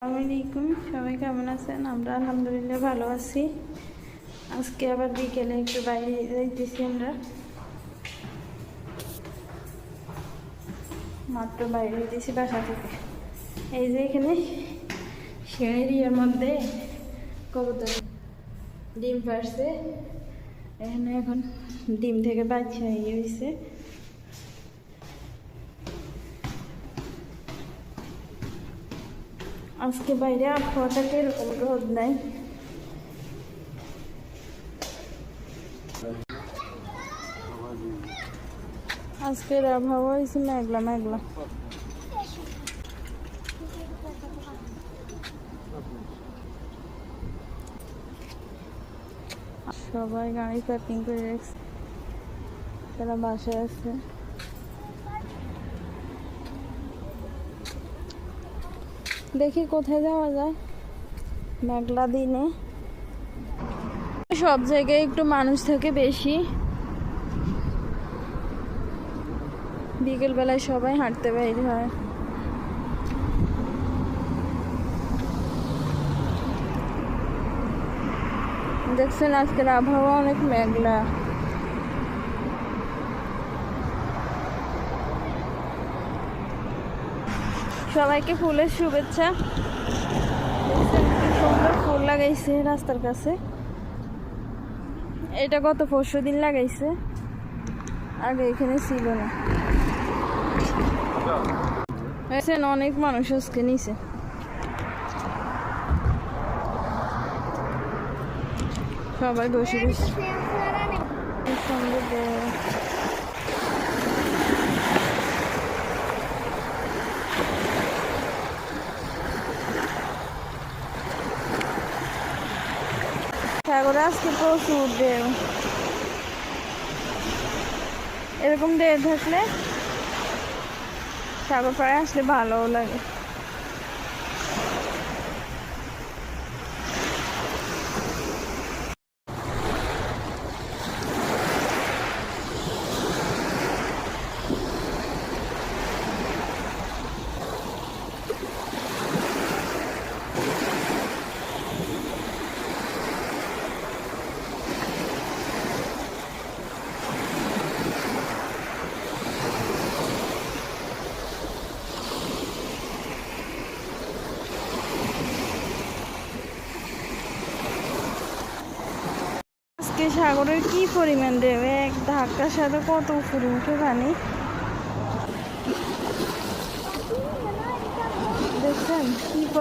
আসসালামু আলাইকুম, সবাই কেমন আছেন? আমরা আলহামদুলিল্লাহ ভালো আছি। আজকে আবার বিকেলে একটু বাইরে যাইতেছি। আমরা মাত্র বাইরে যেতেছি বাসা থেকে। এই যে এখানে সিঁড়ির মধ্যে কবুতর ডিম পাড়ছে। এখানে এখন ডিম থেকে বাচ্চা হয়েছে। আজকে বাইরে আবহাওয়াটা কিরকম, রোদ নাই। আজকের আবহাওয়া হয়েছে মেঘলা মেঘলা। সবাই গাড়ি পার্কিং করে রাখছে, তারা বাসায় আছে। দেখি কোথায় যাওয়া যায় মেঘলা দিনে। সব জায়গায় একটু মানুষ থাকে বেশি। বিকেল বেলায় সবাই হাঁটতে বের হয়। দেখছেন আজকের আবহাওয়া অনেক মেঘলা। সবাইকে ফুলের শুভেচ্ছা। দেখছেন কি সুন্দর ফুল লাগাইছে রাস্তার কাছে। এটা গত পরশুদিন লাগাইছে, আগে এখানে ছিল না। দেখছেন অনেক মানুষ আজকে নিছে। সবাই বসে বসে সুন্দর। সাগরে আজকে প্রচুর ঢেউ। এরকম ঢেউ থাকলে সাগর পাড়ে আসলে ভালোও লাগে। সাগরের কি পরিমাণ ঢেউ, এক ধাক্কার সাথে কত উপরে উঠে পানি। দেখছেন কি